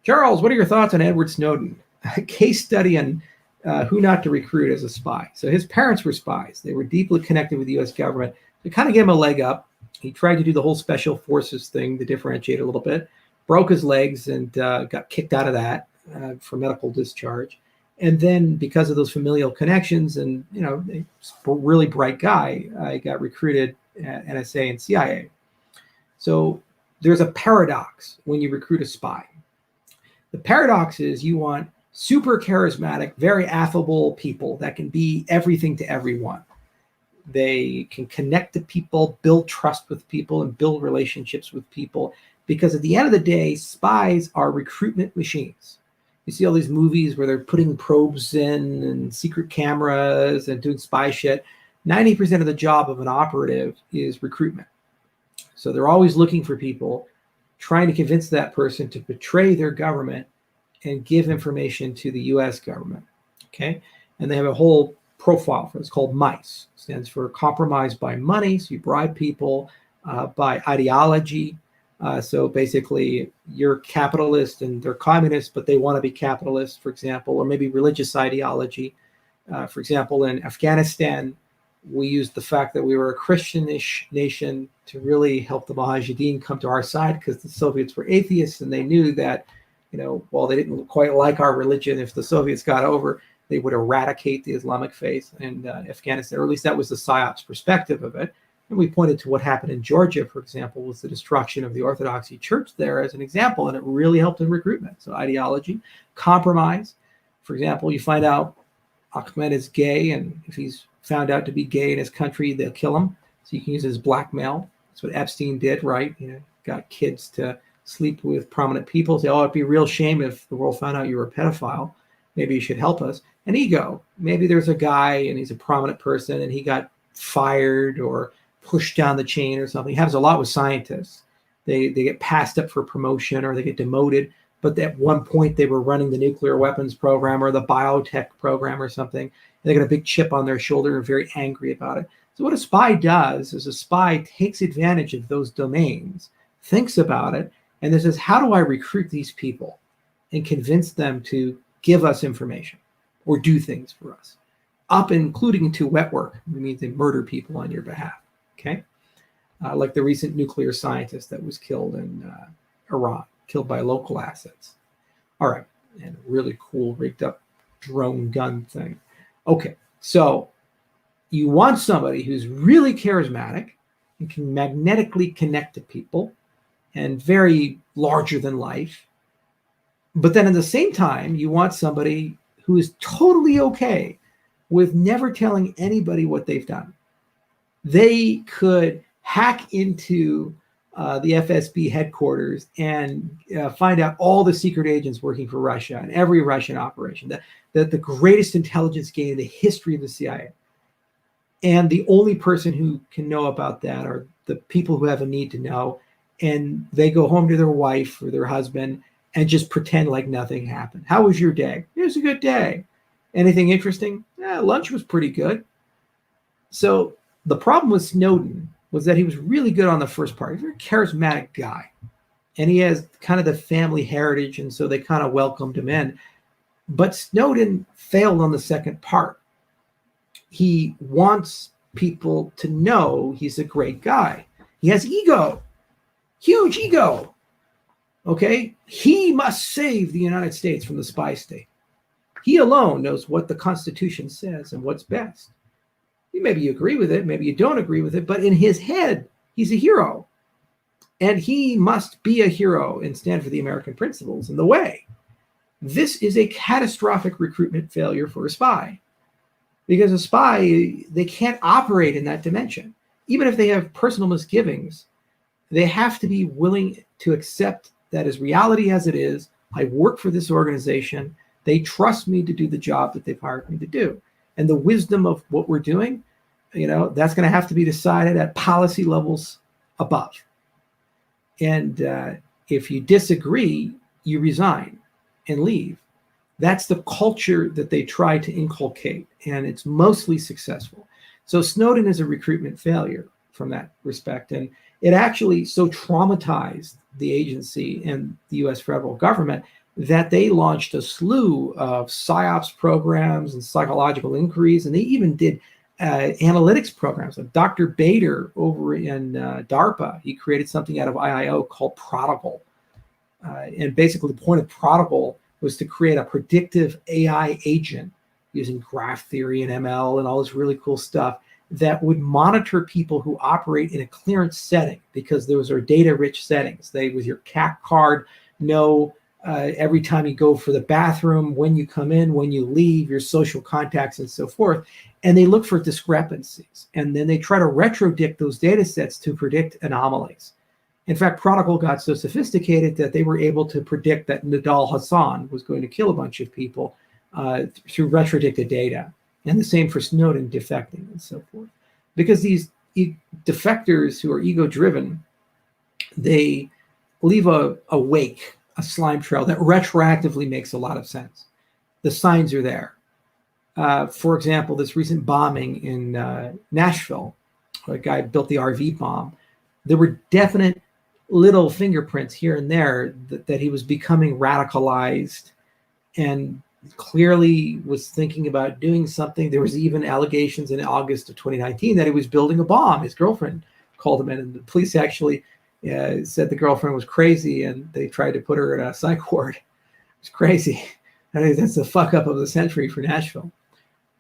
Charles, what are your thoughts on Edward Snowden? A case study on who not to recruit as a spy. So his parents were spies. They were deeply connected with the U.S. government. It kind of gave him a leg up. He tried to do the whole special forces thing to differentiate a little bit, broke his legs and got kicked out of that for medical discharge. And then because of those familial connections and, a really bright guy, I got recruited at NSA and CIA. So there's a paradox when you recruit a spy. The paradox is you want super charismatic, very affable people that can be everything to everyone. They can connect to people, build trust with people, and build relationships with people. Because at the end of the day, spies are recruitment machines. You see all these movies where they're putting probes in and secret cameras and doing spy shit. 90% of the job of an operative is recruitment. So they're always looking for people, trying to convince that person to betray their government and give information to the U.S. government. Okay, and they have a whole profile for it. It's called MICE. It stands for compromise by money. So you bribe people by ideology. So basically, you're capitalist and they're communist, but they want to be capitalist, for example, or maybe religious ideology. For example, in Afghanistan, we used the fact that we were a Christianish nation to really help the Mujahideen come to our side because the Soviets were atheists and they knew that, while they didn't quite like our religion, if the Soviets got over, they would eradicate the Islamic faith in Afghanistan, or at least that was the PSYOP's perspective of it. And we pointed to what happened in Georgia, for example, was the destruction of the Orthodoxy Church there as an example, and it really helped in recruitment. So ideology, compromise. For example, you find out Ahmed is gay, and if he's found out to be gay in his country, they'll kill him. So you can use it as blackmail. That's what Epstein did, right? Got kids to sleep with prominent people. Say, it'd be a real shame if the world found out you were a pedophile. Maybe you should help us. And ego. Maybe there's a guy and he's a prominent person and he got fired or pushed down the chain or something. It happens a lot with scientists. They get passed up for promotion or they get demoted. But at one point they were running the nuclear weapons program or the biotech program or something. And they got a big chip on their shoulder and are very angry about it. So what a spy does is a spy takes advantage of those domains, thinks about it, and then says, how do I recruit these people and convince them to give us information or do things for us, up including into wet work. It means they murder people on your behalf, okay? Like the recent nuclear scientist that was killed in Iran, killed by local assets. All right, and a really cool rigged up drone gun thing. Okay, so you want somebody who's really charismatic and can magnetically connect to people and very larger than life. But then at the same time, you want somebody who is totally okay with never telling anybody what they've done. They could hack into the FSB headquarters and find out all the secret agents working for Russia and every Russian operation, the greatest intelligence gain in the history of the CIA. And the only person who can know about that are the people who have a need to know. And they go home to their wife or their husband and just pretend like nothing happened. How was your day? It was a good day. Anything interesting? Lunch was pretty good. So the problem with Snowden was that he was really good on the first part. He's a very charismatic guy. And he has kind of the family heritage, and so they kind of welcomed him in. But Snowden failed on the second part. He wants people to know he's a great guy. He has ego, huge ego. Okay? He must save the United States from the spy state. He alone knows what the Constitution says and what's best. Maybe you agree with it, maybe you don't agree with it, but in his head, he's a hero. And he must be a hero and stand for the American principles and the way. This is a catastrophic recruitment failure for a spy. Because a spy, they can't operate in that dimension. Even if they have personal misgivings, they have to be willing to accept that as reality as it is, I work for this organization, they trust me to do the job that they've hired me to do. And the wisdom of what we're doing, that's going to have to be decided at policy levels above. And if you disagree, you resign and leave. That's the culture that they try to inculcate, and it's mostly successful. So Snowden is a recruitment failure from that respect. And it actually so traumatized the agency and the US federal government that they launched a slew of psyops programs and psychological inquiries, and they even did analytics programs. Like Dr. Bader over in DARPA, he created something out of IIO called Prodigal. And basically the point of Prodigal was to create a predictive AI agent using graph theory and ML and all this really cool stuff that would monitor people who operate in a clearance setting, because those are data-rich settings. They, with your CAC card, know every time you go for the bathroom, when you come in, when you leave, your social contacts, and so forth. And they look for discrepancies. And then they try to retrodict those data sets to predict anomalies. In fact, Prodigal got so sophisticated that they were able to predict that Nadal Hassan was going to kill a bunch of people through retrodicted data. And the same for Snowden defecting and so forth. Because these defectors who are ego-driven, they leave a wake, a slime trail that retroactively makes a lot of sense. The signs are there. For example, this recent bombing in Nashville, a guy built the RV bomb. There were definite little fingerprints here and there that he was becoming radicalized and clearly was thinking about doing something. There was even allegations in August of 2019 that he was building a bomb. His girlfriend called him in, and the police actually said the girlfriend was crazy, and they tried to put her in a psych ward. It was crazy. I think that's the fuck up of the century for Nashville.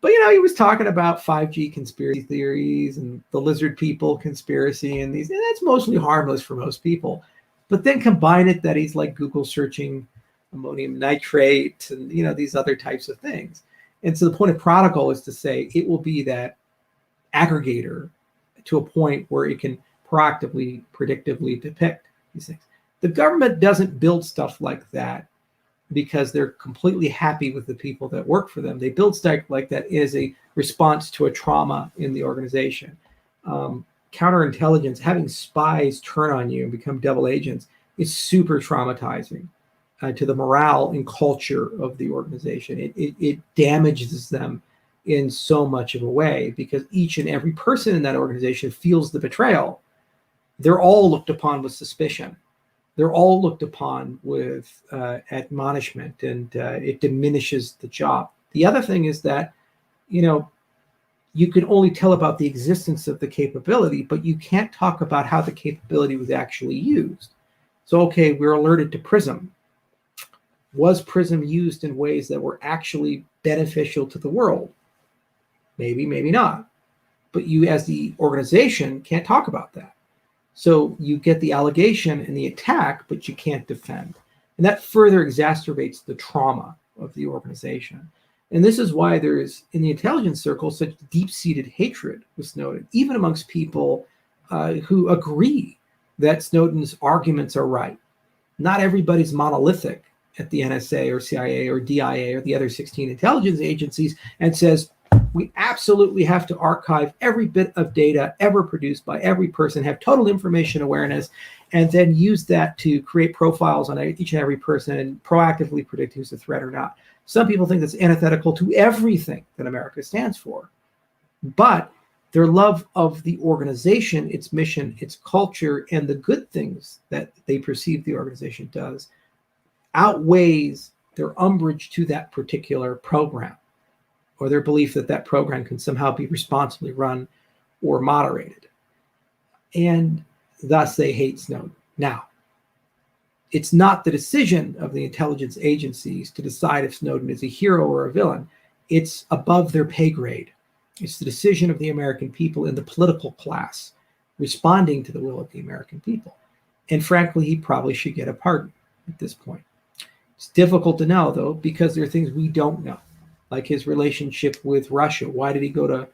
But, he was talking about 5G conspiracy theories and the lizard people conspiracy and that's mostly harmless for most people. But then combine it that he's like Google searching ammonium nitrate and, these other types of things. And so the point of Prodigal is to say it will be that aggregator to a point where it can proactively, predictively depict these things. The government doesn't build stuff like that because they're completely happy with the people that work for them. They build stuff like that as a response to a trauma in the organization. Counterintelligence, having spies turn on you and become double agents, is super traumatizing to the morale and culture of the organization. It damages them in so much of a way because each and every person in that organization feels the betrayal. They're all looked upon with suspicion. They're all looked upon with admonishment, and it diminishes the job. The other thing is that, you can only tell about the existence of the capability, but you can't talk about how the capability was actually used. So, okay, we're alerted to PRISM. Was PRISM used in ways that were actually beneficial to the world? Maybe, maybe not. But you, as the organization, can't talk about that. So you get the allegation and the attack, but you can't defend. And that further exacerbates the trauma of the organization. And this is why there is, in the intelligence circle, such deep-seated hatred with Snowden, even amongst people who agree that Snowden's arguments are right. Not everybody's monolithic at the NSA or CIA or DIA or the other 16 intelligence agencies and says, we absolutely have to archive every bit of data ever produced by every person, have total information awareness, and then use that to create profiles on each and every person and proactively predict who's a threat or not. Some people think that's antithetical to everything that America stands for. But their love of the organization, its mission, its culture, and the good things that they perceive the organization does outweighs their umbrage to that particular program, or their belief that that program can somehow be responsibly run or moderated. And thus they hate Snowden. Now, it's not the decision of the intelligence agencies to decide if Snowden is a hero or a villain. It's above their pay grade. It's the decision of the American people and the political class responding to the will of the American people. And frankly, he probably should get a pardon at this point. It's difficult to know, though, because there are things we don't know, like his relationship with Russia. Why did he go to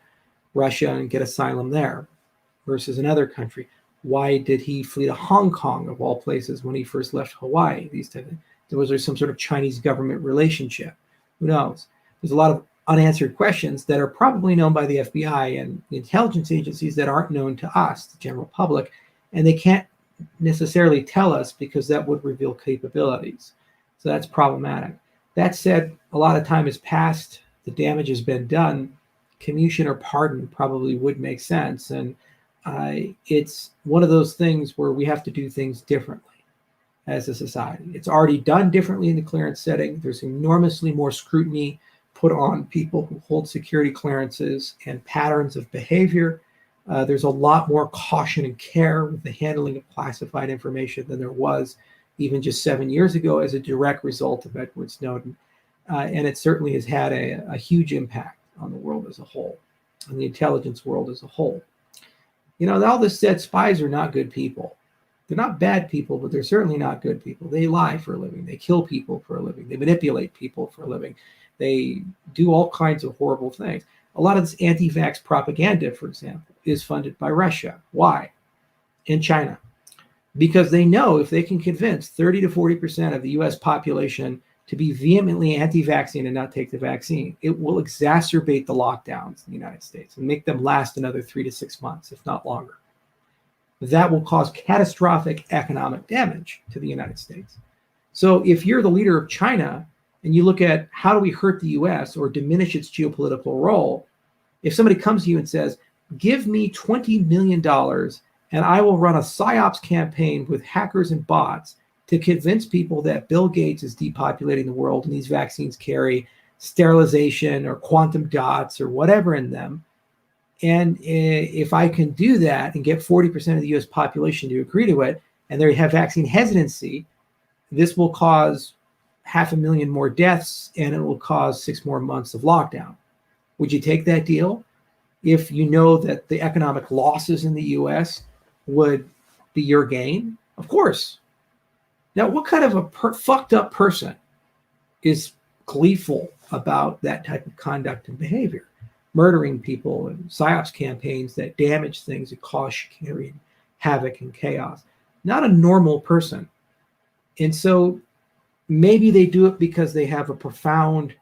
Russia and get asylum there versus another country? Why did he flee to Hong Kong, of all places, when he first left Hawaii? These type of, was there some sort of Chinese government relationship? Who knows? There's a lot of unanswered questions that are probably known by the FBI and the intelligence agencies that aren't known to us, the general public, and they can't necessarily tell us because that would reveal capabilities. So that's problematic. That said, a lot of time has passed. The damage has been done. Commutation or pardon probably would make sense. And it's one of those things where we have to do things differently. as a society. It's already done differently in the clearance setting. There's enormously more scrutiny put on people who hold security clearances and patterns of behavior. There's a lot more caution and care with the handling of classified information than there was even just 7 years ago as a direct result of Edward Snowden. And it certainly has had a huge impact on the world as a whole, on the intelligence world as a whole. You know, all this said, spies are not good people. They're not bad people, but they're certainly not good people. They lie for a living. They kill people for a living. They manipulate people for a living. They do all kinds of horrible things. A lot of this anti-vax propaganda, for example, is funded by Russia. Why? And China. Because they know if they can convince 30 to 40% of the US population to be vehemently anti-vaccine and not take the vaccine, it will exacerbate the lockdowns in the United States and make them last another 3 to 6 months, if not longer. That will cause catastrophic economic damage to the United States. So if you're the leader of China and you look at how do we hurt the US or diminish its geopolitical role, if somebody comes to you and says, give me $20 million and I will run a PSYOPs campaign with hackers and bots to convince people that Bill Gates is depopulating the world and these vaccines carry sterilization or quantum dots or whatever in them. And if I can do that and get 40% of the US population to agree to it, and they have vaccine hesitancy, this will cause 500,000 more deaths and it will cause 6 more months of lockdown. Would you take that deal if you know that the economic losses in the US would be your gain? Of course. Now, what kind of a fucked up person is gleeful about that type of conduct and behavior? Murdering people and PSYOPs campaigns that damage things that cause chicanery and havoc and chaos. Not a normal person. And so maybe they do it because they have a profound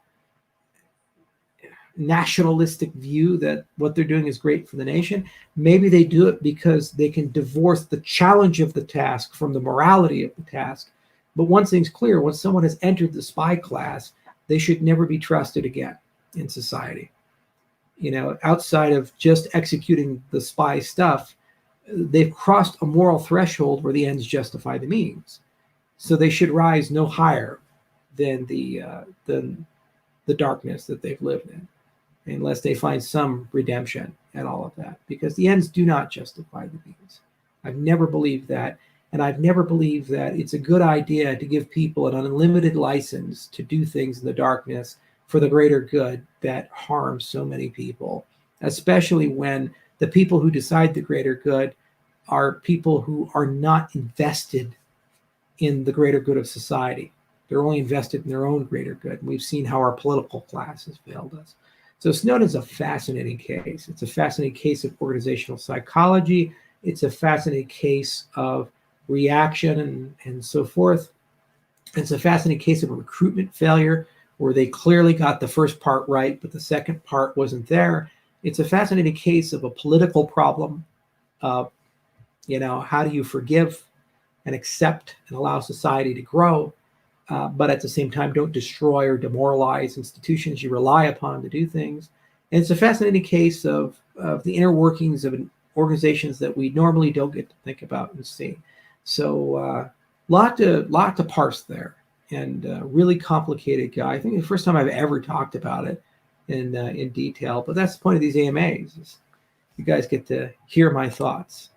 nationalistic view that what they're doing is great for the nation. Maybe they do it because they can divorce the challenge of the task from the morality of the task. But one thing's clear, once someone has entered the spy class, they should never be trusted again in society. You know, outside of just executing the spy stuff, they've crossed a moral threshold where the ends justify the means. So they should rise no higher than the darkness that they've lived in, unless they find some redemption and all of that, because the ends do not justify the means. I've never believed that, and I've never believed that it's a good idea to give people an unlimited license to do things in the darkness for the greater good that harms so many people, especially when the people who decide the greater good are people who are not invested in the greater good of society. They're only invested in their own greater good. And we've seen how our political class has failed us. So Snowden's a fascinating case. It's a fascinating case of organizational psychology. It's a fascinating case of reaction and so forth. It's a fascinating case of a recruitment failure where they clearly got the first part right, but the second part wasn't there. It's a fascinating case of a political problem of, how do you forgive and accept and allow society to grow, but at the same time don't destroy or demoralize institutions you rely upon to do things. And it's a fascinating case of the inner workings of organizations that we normally don't get to think about and see. So lot to parse there, and really complicated guy. I think the first time I've ever talked about it in detail, but that's the point of these AMAs, is you guys get to hear my thoughts.